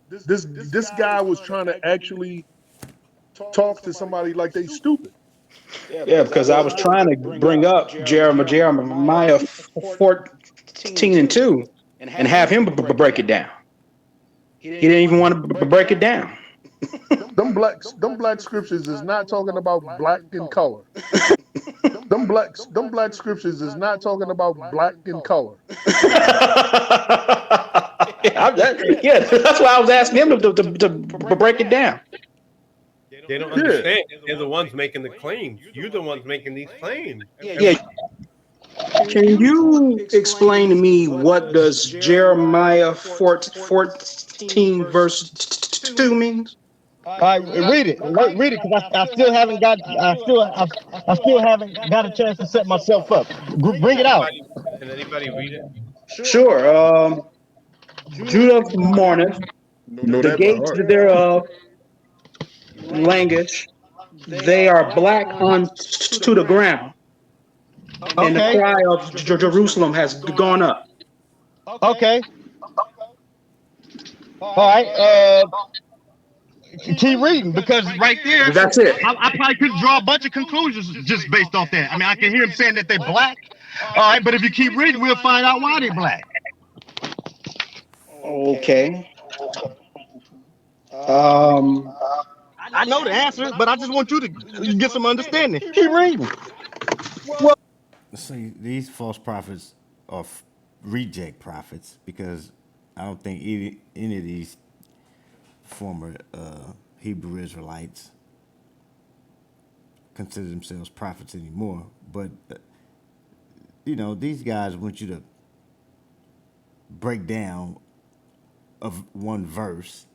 this guy was trying to actually talk to somebody like they stupid. Yeah, because I was trying to bring up Jeremiah 14:2 and have him break it down. He didn't even want to break it down. Them black scriptures is not talking about black in color. Them black scriptures is not talking about black in color. Yeah, that's why I was asking him to break it down. They don't understand. They're the ones making the claims. You're the ones making these claims. Yeah. Can you explain to me what does Jeremiah 14 verse 2 means? All right, read it. Read it, because I still haven't got a chance to set myself up. Bring it out. Can anybody read it? Sure. Judah mourneth, the gates thereof languish, they are black unto the ground, and the cry of Jerusalem has gone up. Okay. All right. Keep reading, because right there, That's it. I probably could draw a bunch of conclusions just based off that. I mean, I can hear him saying that they're black. All right, but if you keep reading, we'll find out why they're black. Okay. I know the answer, but I just want you to get some understanding. Keep reading. Well, see, these false prophets are reject prophets, because I don't think any of these former Hebrew Israelites consider themselves prophets anymore. But these guys want you to break down of one verse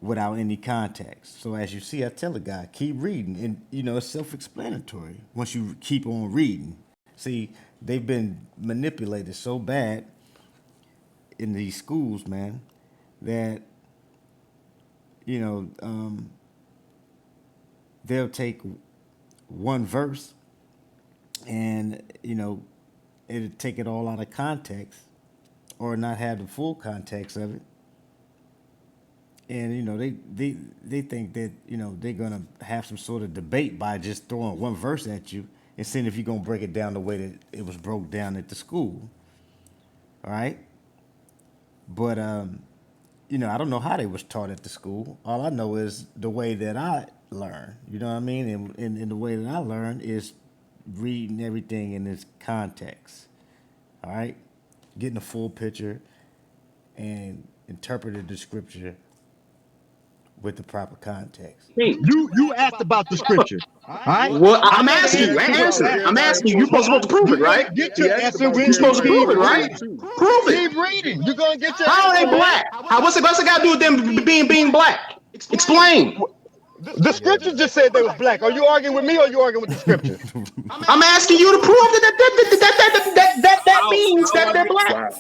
without any context. So as you see, I tell a guy, keep reading, and it's self-explanatory once you keep on reading. See, they've been manipulated so bad in these schools, man, that they'll take one verse and it'll take it all out of context, or not have the full context of it. And they think that they're gonna have some sort of debate by just throwing one verse at you and seeing if you're gonna break it down the way that it was broke down at the school. All right, but I don't know how they was taught at the school. All I know is the way that I learn. You know what I mean? And the way that I learn is reading everything in its context. All right, getting a full picture and interpreting the scripture with the proper context. You asked about the scripture. All right. Well, I'm asking you. I'm asking you. You're supposed to prove it, right? Get your answer. You're supposed to prove it, right? Prove it. Keep reading. You're gonna get your How are answer. they black? What's it got to do with them being black? Explain. The scripture just said they was black. Are you arguing with me, or are you arguing with the scripture? I'm asking you to prove that means that they're black.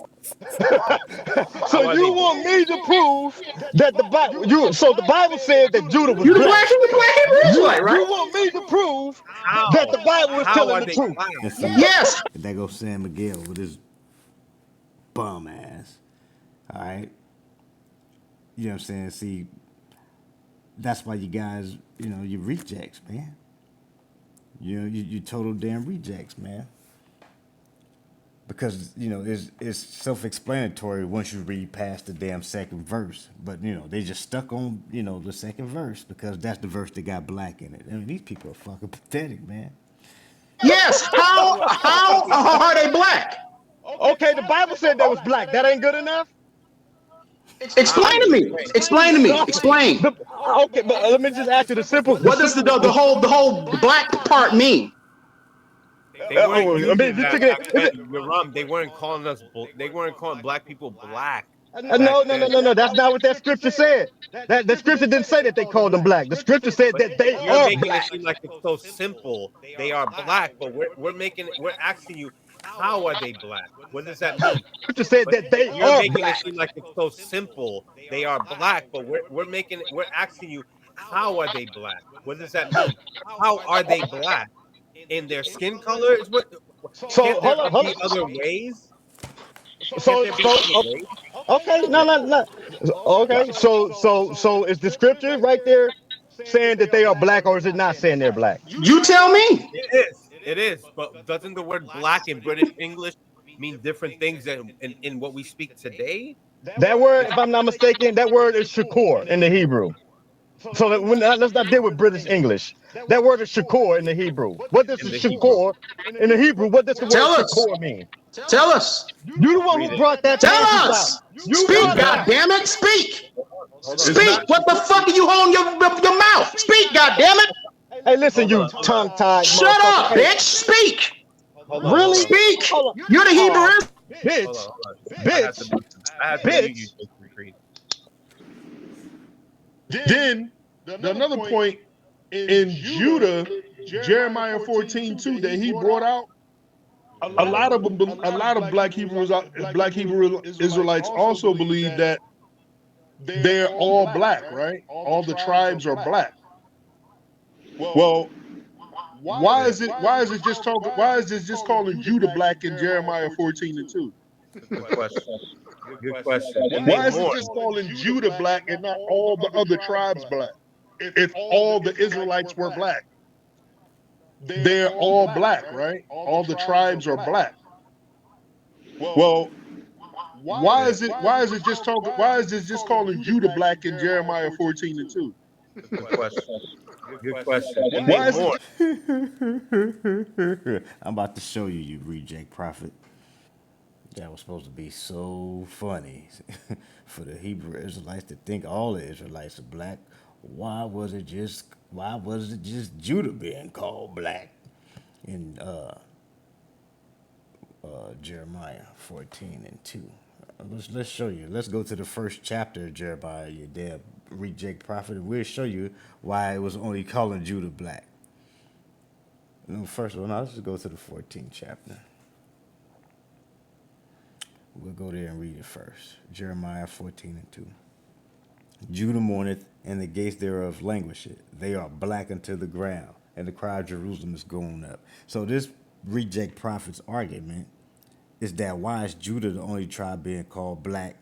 So you want me to prove that the Bible? So the Bible said that Judah was You're the black. black Hebrew Israelite, right? You want me to prove that the Bible is telling the truth? Yes. There goes San Miguel with his bum ass. All right. You know what I'm saying? See, that's why you guys, you rejects, man. You total damn rejects, man. Because, it's self-explanatory once you read past the damn second verse. But, they just stuck on, the second verse because that's the verse that got black in it. I mean, these people are fucking pathetic, man. Yes. How are they black? Okay, the Bible said they was black. That ain't good enough? Explain to me. Explain. Okay, but let me just ask you the simple. What does the whole black part mean? They weren't calling us. They weren't calling black people black. No. That's not what that scripture said. That scripture didn't say that they called them black. The scripture said that they You're are making black. it seem like it's so simple. They are black, but we're asking you, how are they black? What does that mean? Scripture said that they You're are making black. it seem like it's so simple. They are black, but we're asking you, how are they black? What does that mean? How are they black? In their skin color? Is what? So Can't there hold be on. other ways? So Can't there be other ways? okay, no. Okay, so is the scripture right there saying that they are black, or is it not saying they're black? You tell me. It is. It is. But doesn't the word black in British English mean different things than in what we speak today? That word, if I'm not mistaken, that word is shakur in the Hebrew. So let's not deal with British English. That word is shakur in the Hebrew. What does the In the Hebrew. shakur in the Hebrew? What does the word Tell us. shakur mean? Tell us. You the one Read who it. brought that Tell passage out. us. You Speak, brought it God out. damn it. Speak. Hold on. It's Speak. not. What the fuck are you holding your mouth? Speak, God damn it. Hey, listen, Hold you on. Hold on. tongue-tied Shut motherfucker. up, Hey, bitch. Speak. Hold on. Hold really? on. Speak. Hold on. You're the Hebrew. Oh, Hold bitch, on. Hold on. bitch, I have to mute you, bitch. Jason Creed. Then another point in Judah, Jeremiah 14:2 that he brought out. A lot of them, a lot of black Hebrew Israelites also believe that they're all black, right? All the tribes are black. Well, Yeah. why is it just talking? Why is this just calling Judah black in Jeremiah 14:2? Good question. Good question. And they Why is it mourn. just calling Judah black and not all the other tribes black? If all the Israelites were black, they're all black, right? All the tribes are black. Well, Yeah. why is it just talking? Why is this just calling Judah black in Jeremiah 14:2? Good question. Good question. And they Why is it mourn. just I'm about to show you, you reject prophet. That was supposed to be so funny for the Hebrew Israelites to think all the Israelites are black. Why was it just Judah being called black in Jeremiah 14:2? Let's show you. Let's go to the first chapter of Jeremiah, you damn reject prophet, and we'll show you why it was only calling Judah black. No, first of all, now let's just go to the 14th chapter. We'll go there and read it first. Jeremiah 14:2. Judah mourneth, and the gates thereof languisheth. They are black unto the ground, and the cry of Jerusalem is going up. So this reject prophet's argument is that why is Judah the only tribe being called black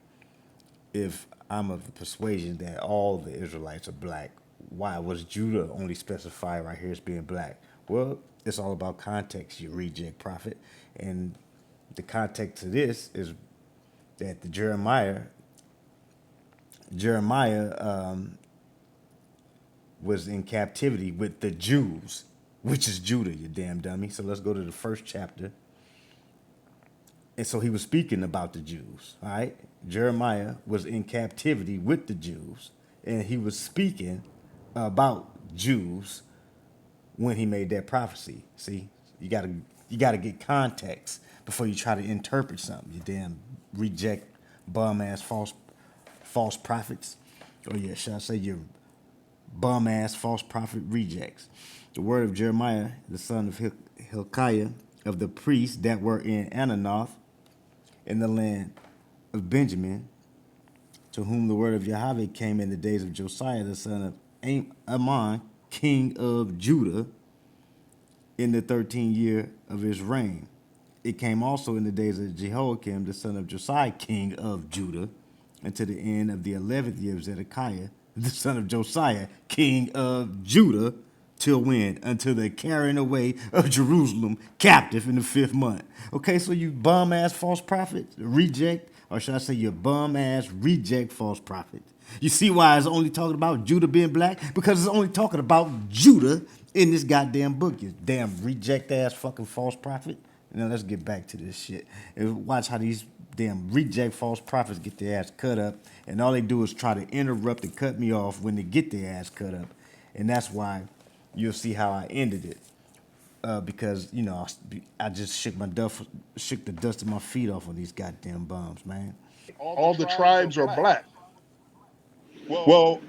if I'm of the persuasion that all the Israelites are black? Why was Judah only specified right here as being black? Well, it's all about context, you reject prophet. And the context of this is that the Jeremiah was in captivity with the Jews, which is Judah, you damn dummy. So let's go to the first chapter. And so he was speaking about the Jews, all right? Jeremiah was in captivity with the Jews, and he was speaking about Jews when he made that prophecy. See, you gotta get context before you try to interpret something. You damn reject bum ass false prophets, or yeah, should I say your bum ass false prophet rejects. The word of Jeremiah, the son of Hilkiah, of the priests that were in Ananoth, in the land of Benjamin, to whom the word of Yahweh came in the days of Josiah, the son of Ammon, king of Judah, in the 13th year of his reign. It came also in the days of Jehoiakim, the son of Josiah, king of Judah, unto the end of the 11th year of Zedekiah, the son of Josiah, king of Judah, till when? Until the carrying away of Jerusalem captive in the 5th month. Okay, so you bum ass false prophet, reject, or should I say you bum ass reject false prophet. You see why it's only talking about Judah being black? Because it's only talking about Judah in this goddamn book, you damn reject ass fucking false prophet. Now let's get back to this shit. And watch how these damn reject false prophets get their ass cut up, and all they do is try to interrupt and cut me off when they get their ass cut up, and that's why you'll see how I ended it. Because you know I just shook the dust of my feet off on these goddamn bums, man. all the tribes are black? Well,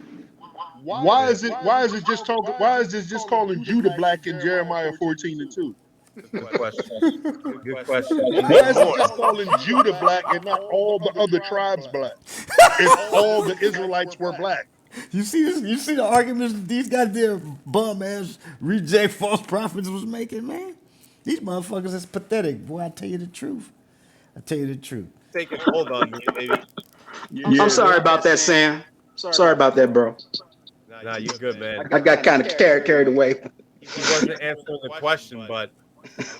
why is it just talking? Why is this just calling Judah black in Jeremiah 14:2? Good question. Good question. And they Why is it mourn. just calling Judah black and not all the other tribes black? If all the Israelites were black. You see this? You see the arguments that these goddamn bum ass reject false prophets was making, man. These motherfuckers is pathetic. Boy, I tell you the truth. I tell you the truth. Take a hold on, baby. I'm sorry about that, Sam. Sorry about that, bro. Nah, you good, man. I got kind of carried away. He wasn't answering the question, but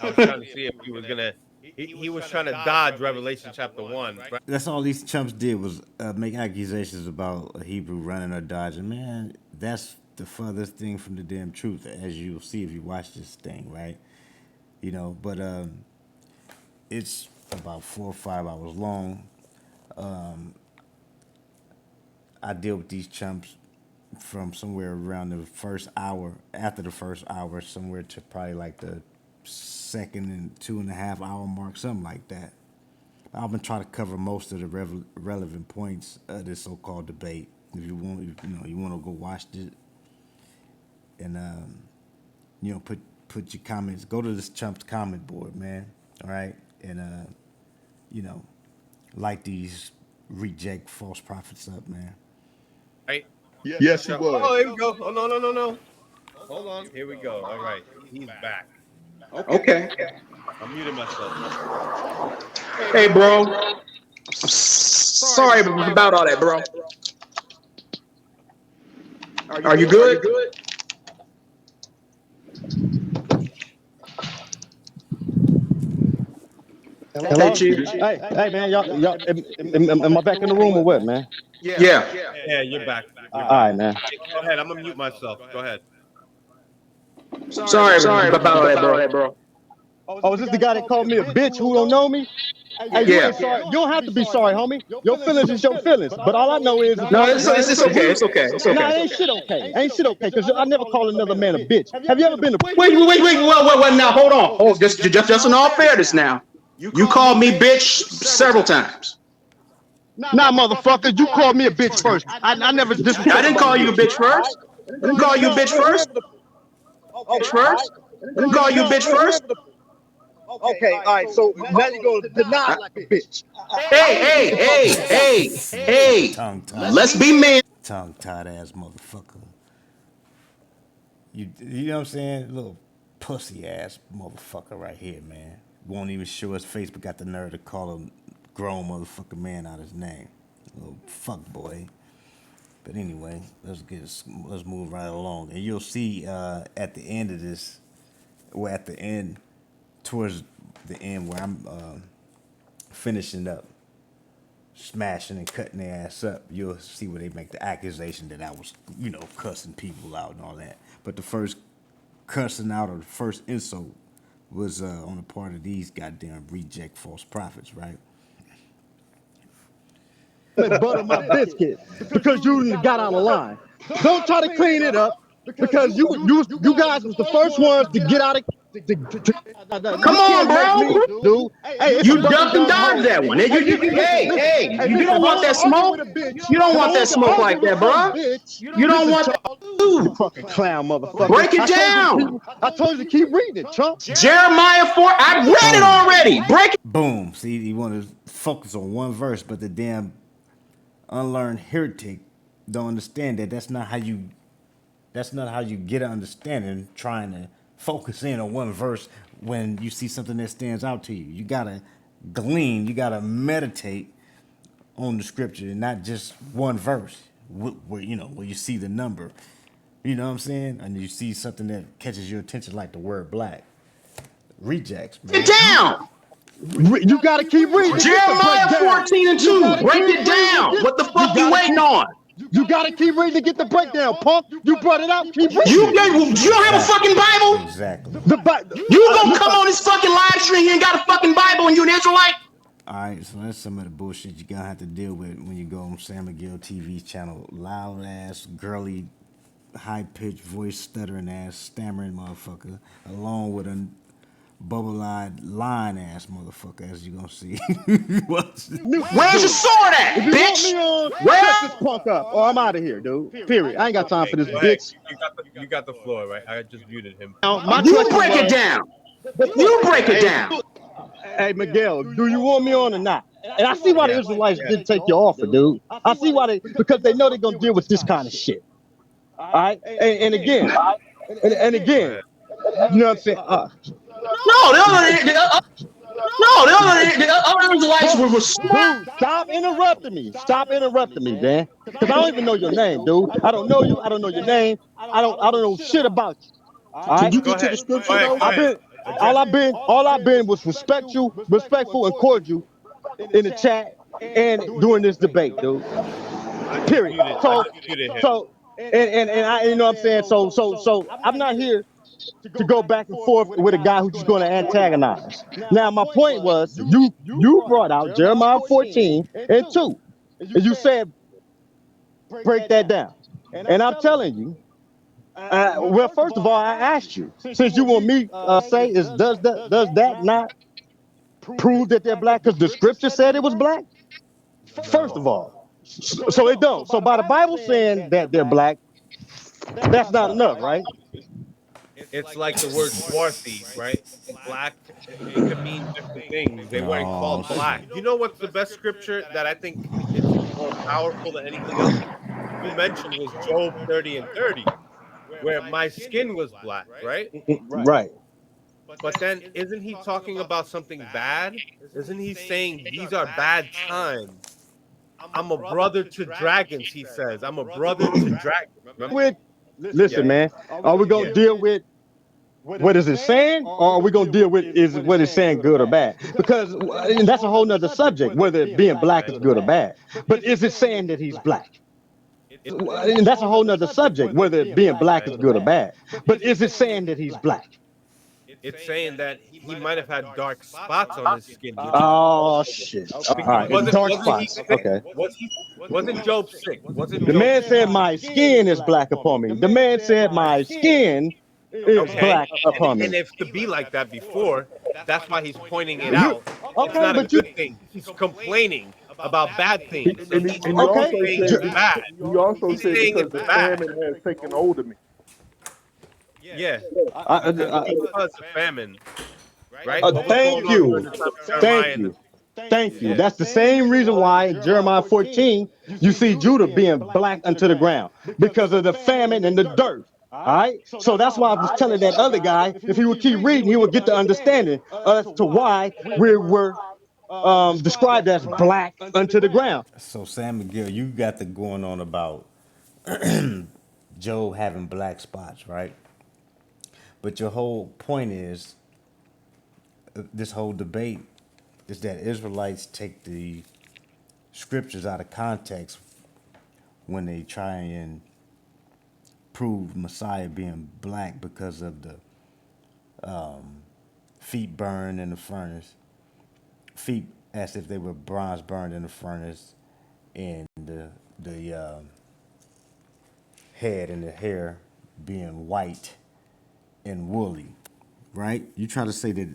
I was trying to see if he was gonna. He was trying to dodge Revelation chapter 1. That's all these chumps did was make accusations about a Hebrew running or dodging. Man, that's the furthest thing from the damn truth, as you'll see if you watch this thing, right? You know, but it's about 4 or 5 hours long. I deal with these chumps from somewhere around the first hour, after the first hour, somewhere to probably like the second and 2.5 hour mark, something like that. I'm gonna try to cover most of the relevant points of this so-called debate. If you want, you want to go watch it, and put your comments. Go to this chump's comment board, man. All right, and light these reject false prophets up, man. Right? Yes, he was. Oh, here we go. Oh, no. Hold on. Here we go. All right. He's back. Okay. I'm muting myself. Hey, bro. I'm sorry about all that, bro. Are you good? Hello? Hey, Chief. Hey, man, y'all, am I back in the room or what, man? Yeah. Yeah, you're back. All right, man. Go ahead. I'm gonna mute myself. Go ahead. Sorry about all that, bro. Oh, is this the guy that called me a bitch who don't know me? Hey, you ain't sorry. You don't have to be sorry, homie. Your feelings is your feelings. But all I know is... No, it's okay. It's okay. Nah, ain't shit okay. Ain't shit okay, because I never call another man a bitch. Have you ever been a... Wait. Well, now, hold on. Oh, just in all fairness now. You called me bitch several times. Nah, motherfucker, you called me a bitch first. I never... I didn't call you a bitch first. I didn't call you a bitch first. I didn't call you a bitch first. Okay, all right, so now you're going to deny like a bitch. Hey. Let's be men. Tongue-tied ass motherfucker. You know what I'm saying? Little pussy ass motherfucker right here, man. Won't even show his face, but got the nerve to call a grown motherfucker man out his name. Little fuck boy. But anyway, let's move right along, and you'll see at the end of this, or towards the end where I'm finishing up, smashing and cutting their ass up. You'll see where they make the accusation that I was, cussing people out and all that. But the first cussing out or the first insult was on the part of these goddamn reject false prophets, right? Butter my biscuit because you got out of line. Don't try to clean it up because you guys was the first ones to get out of. Come on, bro. Dude. Hey, you ducked and dodged that one. Hey, you don't want that smoke. You don't want that smoke like that, bro. You don't want that. You fucking clown, motherfucker. Break it down. I told you to keep reading it, chump. Jeremiah 4. I read it already. Break it. Boom. See, you want to focus on one verse, but the damn unlearned heretic don't understand that. That's not how you get an understanding trying to focus in on one verse when you see something that stands out to you. You gotta glean, you gotta meditate on the scripture and not just one verse where you see the number. You know what I'm saying? And you see something that catches your attention like the word black. Rejects, man. Get down. You gotta keep reading. Jeremiah 14:2. Break it down. What the fuck you waiting on? You gotta keep reading to get the breakdown, punk. You brought it out. Keep reading. You don't have a fucking Bible? Exactly. You gonna come on this fucking live stream here and got a fucking Bible and you an Israelite? All right, so that's some of the bullshit you're gonna have to deal with when you go on Miguel TV's channel. Loud ass, girly, high pitched voice, stuttering ass, stammering motherfucker, along with a bubble-eyed, lying-ass motherfucker, as you gonna see. Where's your sword at, bitch? Where's this punk up? Oh, I'm out of here, dude. Period. I ain't got time for this bitch. You got the floor, right? I just muted him. You break it down. You break it down. Hey, Miguel, do you want me on or not? And I see why the Israelites didn't take your offer, dude. I see why because they know they're gonna deal with this kind of shit. All right? And again, you know what I'm saying? No, the other Israelites were smart. Dude, stop interrupting me. Stop interrupting me, man. Because I don't even know your name, dude. I don't know you. I don't know your name. I don't know shit about you. All Can right. you Go get to the ahead. Go scripture ahead. though? Go I've ahead. been Address it. all I've been was respectful and cordial in the chat and during this debate, dude. Period. I disputed him. And I, you know what I'm saying? So I'm not here to go back and forth with a guy who's just going to antagonize. Now, my point was you brought out Jeremiah 14 and 2, and you said break that down. And I'm telling you, well, first of all, I asked you, since you want me say is does that not prove that they're black? Because the scripture said it was black. First of No. all, so it don't. So by the Bible saying that they're black, that's not enough, right? It's like the word swarthy, right? Black. It could mean different things. They weren't Oh, called black. You know what's the best scripture that I think it's more powerful than anything else you mentioned was Job 30 and 30, where my skin was black, right? Right. But then isn't he talking about something bad? Isn't he saying these are bad times? I'm a brother to dragons, he says. I'm a brother to dragons. Remember? With Yeah. listen, man, are we gonna deal with what is it saying, or are we gonna deal with is what it's saying good or bad? Because and that's a whole nother subject, whether being black is good or bad. But is it saying that he's black? And that's a whole nother subject, whether being black is good or bad. But is it saying that he's black? It's saying that he might have had dark spots on his skin, which is Oh shit! All because right, it's dark wasn't he spots. sick? Okay. Wasn't Job sick? Wasn't The Job man sick? said my skin is black upon me. The man said my skin is Okay, black upon me. and if to be like that before, that's why he's pointing it You out. It's okay? not a But you good thing. He's complaining about bad things, so he's And he okay? also saying said, it's bad. he also He's said saying because it's the bad. famine has taken hold of me. Yeah, I, because of famine, right? What was going thank on during you, the time of Jeremiah? thank you, thank you. That's the same reason why in Jeremiah 14 you see Judah being black unto the ground because of the famine and the dirt. All right, so that's why I was telling that other guy if he would keep reading, he would get the understanding as to why we were described as black unto the ground. so Sam Miguel, you got the going on about Job having black spots, right? But your whole point is this whole debate is that Israelites take the scriptures out of context when they try and prove Messiah being black because of the feet burned in the furnace, feet as if they were bronze burned in the furnace, and the head and the hair being white and woolly, right? You try to say that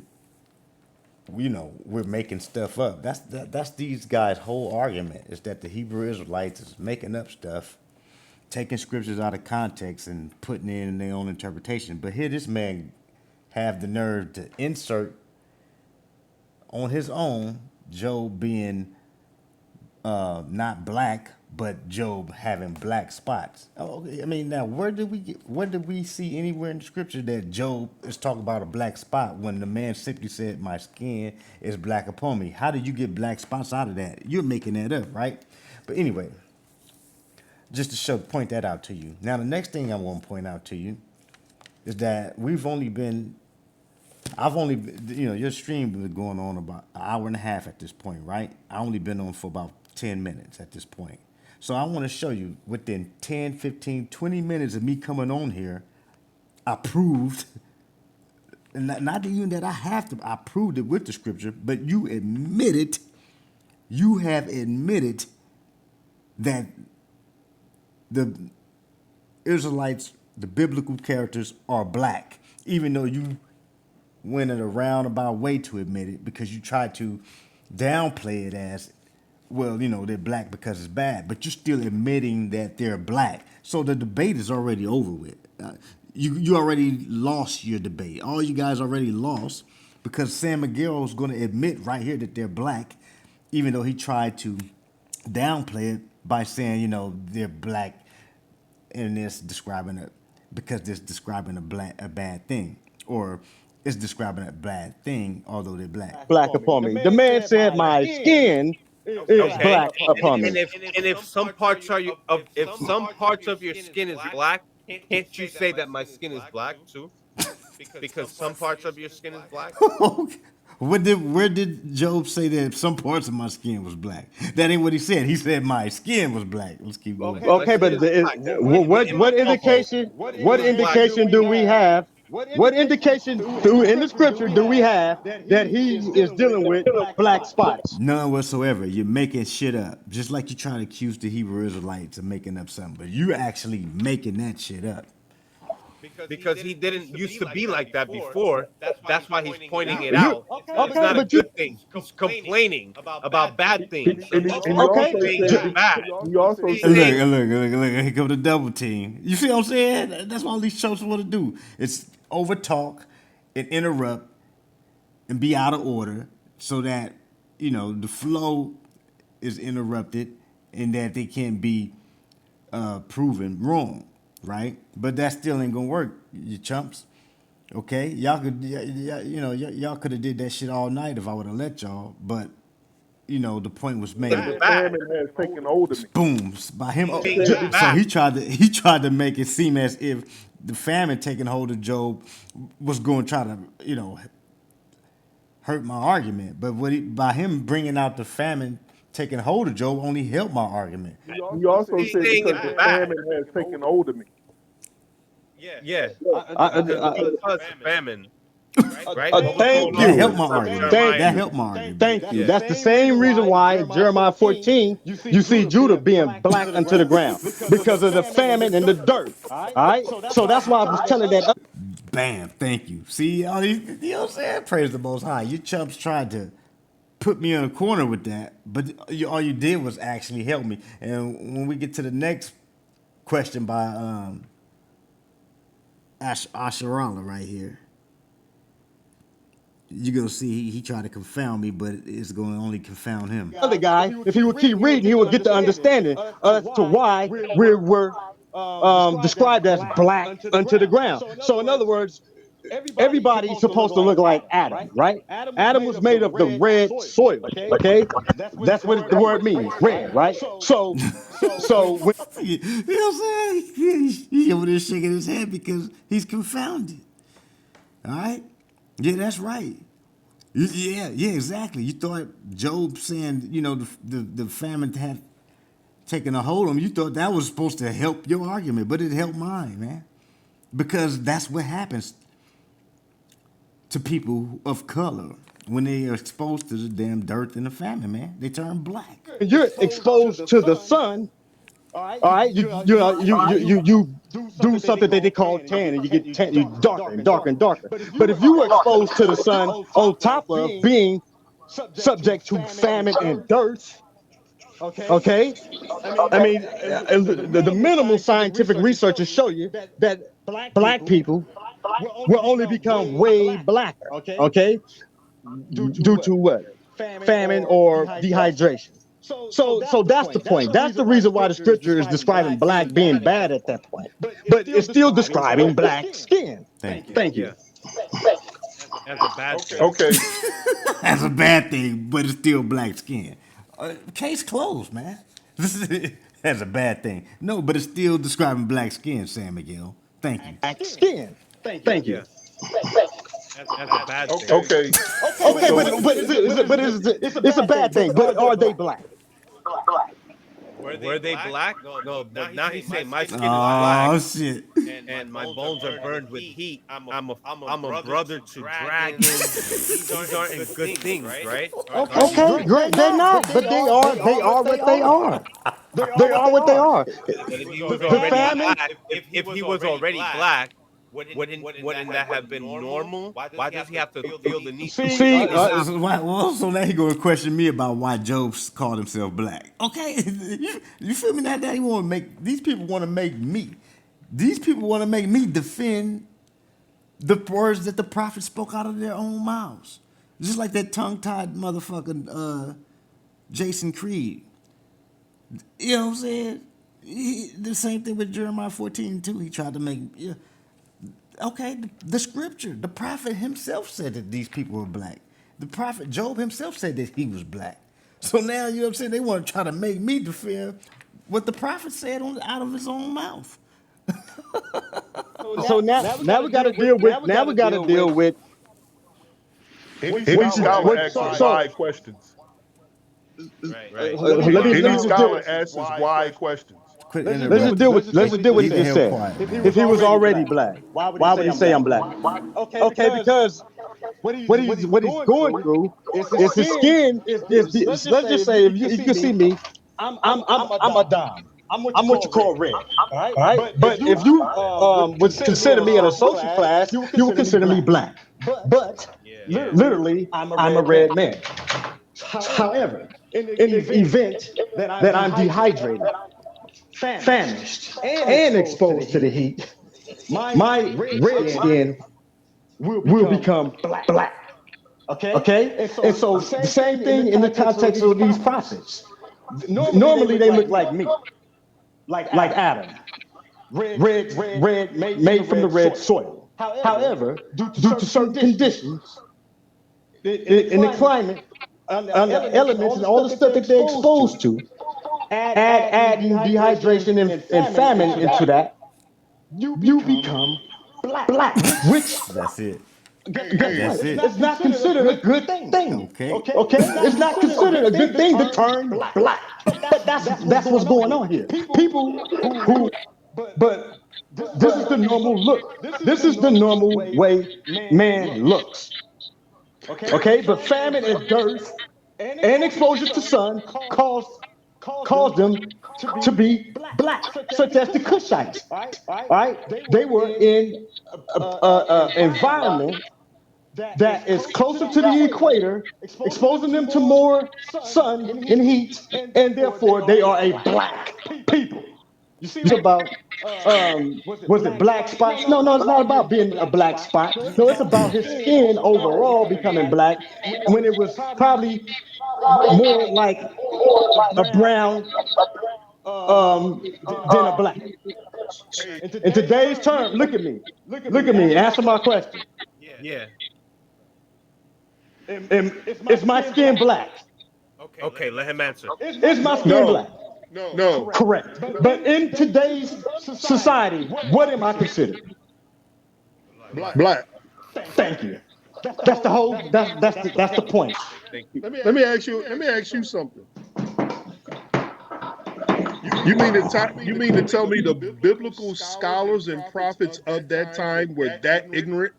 we're making stuff up. That's these guys' whole argument is that the Hebrew Israelites is making up stuff, taking scriptures out of context and putting in their own interpretation. But here, this man have the nerve to insert on his own Job being not black, but Job having black spots. Oh, okay. I mean, now where did we see anywhere in the scripture that Job is talking about a black spot when the man simply said, "My skin is black upon me"? How did you get black spots out of that? You're making that up, right? But anyway, just to point that out to you. Now, the next thing I want to point out to you is that I've only, your stream been going on about an hour and a half at this point, right? I only been on for about 10 minutes at this point. So I want to show you within 10, 15, 20 minutes of me coming on here, I proved, and not even that I have to, I proved it with the scripture, but you have admitted that the Israelites, the biblical characters are black, even though you went in a roundabout way to admit it because you tried to downplay it as, well, they're black because it's bad, but you're still admitting that they're black. So the debate is already over with. You already lost your debate. All you guys already lost because Sam Miguel is going to admit right here that they're black, even though he tried to downplay it by saying, they're black and this describing it because this describing a bad thing, or it's describing a bad thing, although they're black. Black upon me. The man said my skin is Okay, black upon me. and if some parts are you of if some parts of your skin is black, can't you say that my skin is black too? Because some parts of your skin is black. Where did Job say that some parts of my skin was black? That ain't what he said. He said my skin was black. Let's keep going. Okay, but what indication? What indication do we have? What indication through in the scripture do we have that he is dealing with black spots? None whatsoever. You're making shit up. Just like you're trying to accuse the Hebrew Israelites of making up something. But you're actually making that shit up. Because he didn't used to be like that before. That's why he's pointing it out. It's Okay, not a but you good thing. He's complaining about bad things. And you Okay, also things said, are bad. you also He's said, saying, Here come the double team. You see what I'm saying? That's what all these shows want to do. It's over talk and interrupt and be out of order so that, the flow is interrupted and that they can't be proven wrong, right? But that still ain't gonna work, you chumps. Okay, y'all could, y'all could have did that shit all night if I would have let y'all. But the point was made. the famine has taken hold of me. Boom by him. Being So back. he tried to make it seem as if the famine taking hold of Job was going to try to hurt my argument. But by him bringing out the famine taking hold of Job only helped my argument. You also He's said saying because it's the bad. famine has taken hold of me. Yeah, because famine. Right? Thank That you. helped my argument. That helped my argument. Thank you. That's the same reason why Jeremiah 14, you see Judah being black unto the ground because of the famine and the dirt. All right. So that's why I was telling that. Bam, thank you. See, all these, what I'm saying? Praise the Most High. You chumps tried to put me in a corner with that, but all you did was actually help me. And when we get to the next question by Asherala right here, you're going to see he tried to confound me, but it's going to only confound him. Other guy, if he would keep reading, he would get the understanding as to why we're described as black unto the ground. So in other words, everybody's supposed to look like Adam, right? Adam was made of the red soil, okay? That's what the word means, red, right? So when You know what I'm saying? He's over there shaking his head because he's confounded. All right? Yeah, that's right. Yeah, exactly. You thought Job saying, the famine had taken a hold on him, you thought that was supposed to help your argument, but it helped mine, man. Because that's what happens to people of color when they are exposed to the damn dirt and the famine, man. They turn black. you're exposed to the sun, all right, you do something that they call tan, and you get tan, you darker and darker and darker. But if you were exposed to the sun on top of being subject to famine and dirt, okay, I mean, the minimal scientific researchers show you that black people will only become way blacker, okay, due to what? Famine or dehydration. So that's the point. That's the reason why the scripture is describing black being bad at that point. But it's still describing black skin. Thank you. As a bad thing. Okay. That's a bad thing, but it's still black skin. Case closed, man. That's a bad thing. No, but it's still describing black skin, San Miguel. Thank you. Black skin. Thank you. As a bad thing. Okay. Okay, but it's a bad thing. But are they black? Were they black? No, but now he's saying my skin is Oh black shit! and my bones are burned with heat. I'm a brother to dragons. These aren't good things, right? Okay, great. They're not, but they are what they are. They are what they are. But if he was The already famine. black, if he was already black, wouldn't that have been normal? Why does he have to feel the need? See, So now he gonna question me about why Job called himself black. Okay, you feel me? That he want to make these people want to make me. These people want to make me defend the words that the prophet spoke out of their own mouths, just like that tongue-tied motherfucker Jason Creed. You know what I'm saying? The same thing with Jeremiah 14:2. He tried to make Okay, the scripture, the prophet himself said that these people were black. The prophet Job himself said that he was black. So now, you know what I'm saying, they want to try to make me defend what the prophet said out of his own mouth. So now we got to deal with Any scholar asks why questions. Right. Any let me just deal scholar with asks why questions. Quit let's interrupting. just deal with Keep he it just him said. quiet, man. If he was already black, why would he say I'm black? Okay, because what he's going through is his skin let's just say if you can see me, I'm a dime. I'm what you call red. All right. But if you would consider me in a social class, you would consider me black. But Yeah. literally, I'm a red man. However, in the event that I'm dehydrated, famished, and exposed to the heat, my red skin will become black. Okay? And so the same thing in the context of these prophets. Normally they look like me, like Adam, red, made from the red soil. However, due to certain conditions in the climate, and the elements and all the stuff that they're exposed to, adding dehydration and famine into that, you become black, which That's it. guess what? That's it. It's not considered a good thing. Okay. Okay, it's not considered a good thing to turn black. But that's what's going on here. People who, but this is the normal look. This is the normal way man looks. Okay, but famine and dearth and exposure to sun caused them to be black, such as the Cushites. All right, they were in an environment that is closer to the equator, exposing them to more sun and heat, and therefore they are a black people. You see about was it black spots? No, it's not about being a black spot. No, it's about his skin overall becoming black when it was probably more like a brown than a black. In today's term, look at me. Answer my question. Yeah. Is my skin black? Okay, let him answer. Is my skin black? No. Correct. But in today's society, what am I considered? Black. Thank you. That's the whole. That's the point. Thank you. Let me ask you something. You mean to tell me the biblical scholars and prophets of that time were that ignorant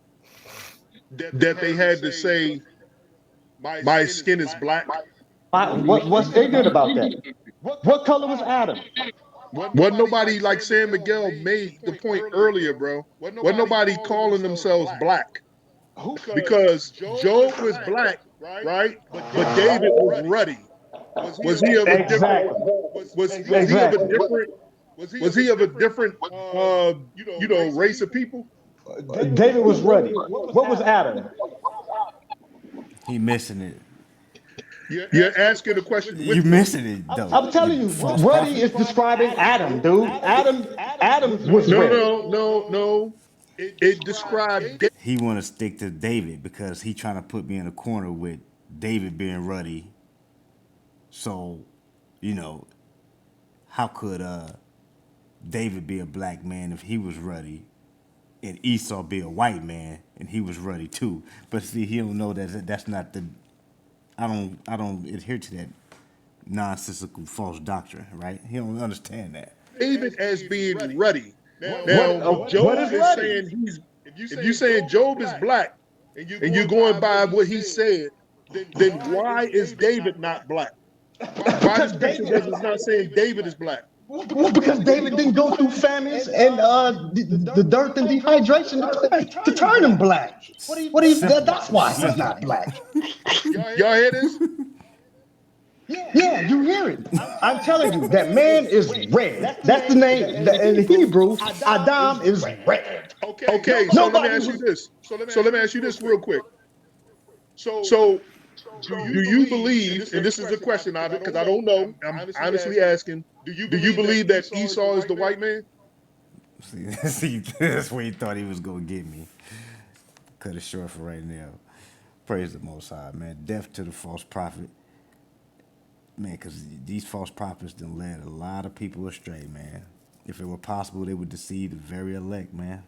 that they had to say my skin is black? What's ignorant about that? What color was Adam? Wasn't nobody, like San Miguel made the point earlier, bro. Wasn't nobody calling themselves black. Because Job was black, right? But David was ruddy. Was he of a different? Was he of a different? Race of people? David was ruddy. What was Adam? He missing it. You're asking the question. You missing it though. I'm telling you, ruddy is describing Adam, dude. Adam was red. No. It described. He want to stick to David because he trying to put me in a corner with David being ruddy. So, how could David be a black man if he was ruddy, and Esau be a white man and he was ruddy too? But see, he don't know that's not the. I don't adhere to that nonsensical false doctrine, right? He don't understand that. David as being ruddy. Now Job is saying if you saying Job is black and you're going by what he said, then why is David not black? Why does David not saying David is black? Well, because David didn't go through famines and the dearth and dehydration to turn him black. That's why he's not black. Y'all hear this? Yeah, you hear it. I'm telling you, that man is red. That's the name. In Hebrew, Adam is red. Okay, so let me ask you this. So let me ask you this real quick. So do you believe, and this is a question, because I don't know, I'm honestly asking, do you believe that Esau is the white man? See, that's where he thought he was gonna get me. Cut it short for right now. Praise the Most High, man. Death to the false prophet, man, because these false prophets done led a lot of people astray, man. If it were possible, they would deceive the very elect, man.